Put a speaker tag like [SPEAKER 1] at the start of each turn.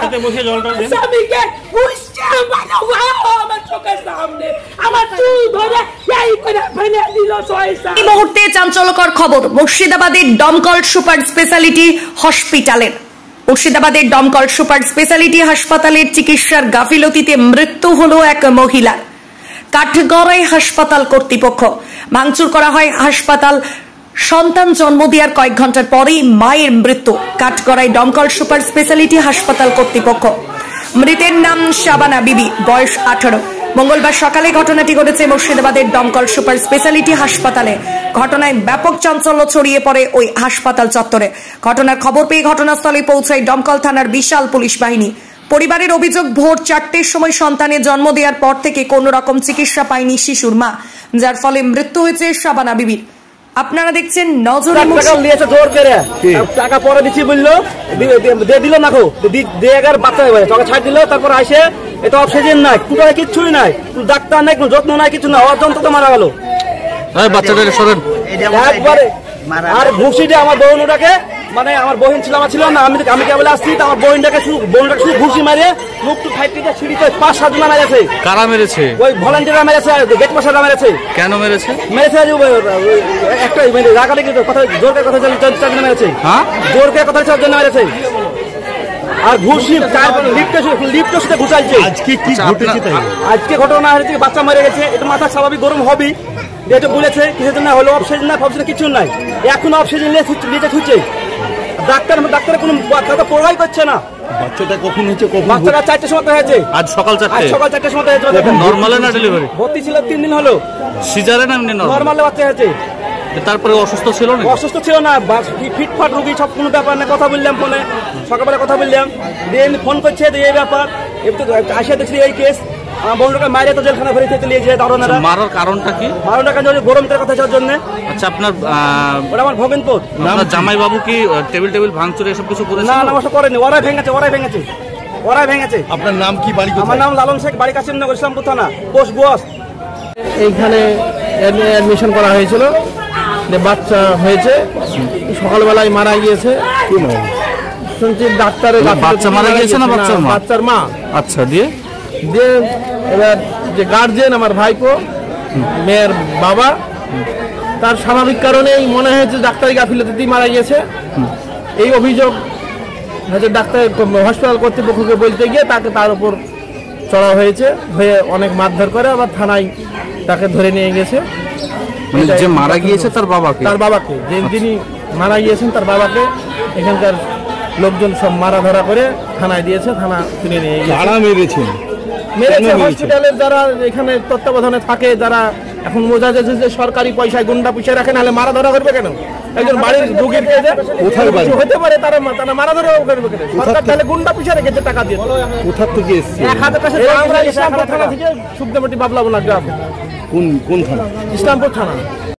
[SPEAKER 1] হাতে বসে জলটা দেন
[SPEAKER 2] স্বামীকে বুঝছে আমার চোখের সামনে আমার চুল ধরে এই করে ফেলে দিল পয়সা।
[SPEAKER 3] এই মুহূর্তে চাঞ্চল্যকর খবর মুর্শিদাবাদের দমকল সুপার স্পেশালিটি হসপিটালের। মুর্শিদাবাদের দমকল সুপার স্পেশালিটি হাসপাতালের চিকিৎসার গাফিলতিতে মৃত্যু হলো এক মহিলার। কাঠগড়াই হাসপাতাল কর্তৃপক্ষ ভাঙচুর করা হয় হাসপাতাল। সন্তান জন্ম দেওয়ার কয়েক ঘন্টার পরেই মায়ের মৃত্যু। কাঠগড়াই দমকল সুপার স্পেশালিটি হাসপাতাল কর্তৃপক্ষ। মৃতের নাম শাবানা বিবি, বয়স 18। মঙ্গলবার সকালে ঘটনাটি ঘটেছে মুর্শিদাবাদের দমকল সুপার স্পেশালিটি হাসপাতালে। ঘটনায় ব্যাপক চাঞ্চল্য ছড়িয়ে পড়ে ওই হাসপাতাল চত্বরে। ঘটনার খবর পেয়ে ঘটনাস্থলে পৌঁছায় দমকল থানার বিশাল পুলিশ বাহিনী। পরিবারের অভিযোগ, ভোর 4টের সময় সন্তানের জন্ম দেওয়ার পর থেকে কোন রকম চিকিৎসা পায়নি শিশুর মা, যার ফলে মৃত্যু হয়েছে শাবানা বিবির। আপনারা দেখছেন নজরে।
[SPEAKER 4] টাকা পরে দিচ্ছি বললো, দিয়ে দিল না গো, দিয়ে বাচ্চা টাকা ছাড় দিল। তারপর আসে এটা অক্সিজেন নাই, কোথায় কিচ্ছুই নাই, ডাক্তার নাই, কোনো যত্ন নাই, কিছু না, অযন্ত্র তো মারা গেল বাচ্চাটা একবারে। আর ঘুষিটা আমার বউনটাকে, মানে আমার বহিন ছিল, আমার ছিল না, আমি কেবল আসছি, আমার বহিনটাকে শুধু ঘুষি মারে মুখ টু ফাইট থেকে সিঁড়িতে 5-7 জন মেরেছে। কারা মেরেছে? ওই ভলান্টিয়াররা মেরেছে, গেট মাস্টাররা মেরেছে। কেন মেরেছে? মেরেছে একটা রাগালে কথা, জোরকে কথা জন্য মেরেছে, জোরকে কথা জন্য মেরেছে। আর ঘুষি লিফটের সাথে ঘুষাইছে। আজকে কি ঘটেছে? আজকে ঘটনা হয়েছে বাচ্চা মরে গেছে, এটা মাথা স্বাভাবিক গরম হবেই, এটা বলেছে কিছু জন্য হলো, অক্সিজেন না ফক্সিজেন কিছু নাই, এখন অক্সিজেন নিয়ে খুঁজছে। ডাক্তার কোনো প্রভাবই করছে না। বাচ্চাটা কখন হয়েছে? বাচ্চাটা 4টের সময় হয়েছে, আজ সকাল 4টের সময় হয়েছে। নরমাল না ডেলিভারি? ভর্তি ছিল 3 দিন হলো। সিজারে না এমনি নরমালে বাচ্চা হয়েছে। তারপরে অসুস্থ ছিল না? অসুস্থ ছিল না, ফিটফাট রোগী, সব কোনো ব্যাপার না। কথা বললাম ফোনে, সকালবেলা কথা বললাম, দিয়ে ফোন করছে এই ব্যাপার, আসে দেখছি এই কেস। আমার বোনটাকে মারিয়ে তো জেলখানা ভরে খেতে নিয়ে যায় দারোয়ানেরা। মারার কারণটা কি? মারার কারণ গরমটার কথা জন্য। আচ্ছা, আপনার ওটা আমার ভগেনপুর। আপনার জামাই বাবু কি টেবিল ভাঙচুর এসব কিছু করেছে? না না, ওসব করেনি, ওরাই ভেঙেছে। আপনার নাম কি, বাড়ি? আমার নাম লালন শেখ, বাড়ি কাশিমনগর, ইসলামপুর থানা, পোস্ট গোয়াস। এইখানে অ্যাডমিশন করা হয়েছিল, বাচ্চা হয়েছে, সকালবেলায় মারা গিয়েছে। শুনছি ডাক্তারের বাচ্চা মারা গিয়েছে না বাচ্চার মা? আচ্ছা, দিয়ে এবার যে গার্জেন আমার ভাইপো, মেয়ের বাবা, তার স্বাভাবিক কারণেই মনে হয়েছে ডাক্তারি গাফিলতিতেই মারা গিয়েছে। এই অভিযোগ হয়তো ডাক্তার হসপিটাল কর্তৃপক্ষকে বলতে গিয়ে তার উপর চড়া হয়েছে, হয়ে অনেক মারধর করে, আবার থানায় তাকে ধরে নিয়ে গেছে। যে মারা গিয়েছে তার বাবাকে, যিনি মারা গিয়েছেন তার বাবাকে এখানকার লোকজন সব মারা ধরা করে থানায় দিয়েছে, থানা তুলে নিয়ে গেছে। মেরেছে হসপিটালের যারা এখানে তত্ত্বাবধানে থাকে, যারা এখন বোঝা যাচ্ছে যে সরকারি পয়সায় গুন্ডা পুষে রাখেন, নাহলে মারা ধরা করবে কেন? একজন বাড়ির রোগীর হতে পারে, তারা মারা ধরা করবে কেন? সরকার তাহলে গুন্ডা পুষে রেখেছে টাকা দিয়ে। কোথা থেকে এসেছে? ইসলামপুর থানা থেকে, সুখদেবটি বাবলা বলা গ্রাম। কোন থানা? ইসলামপুর থানা।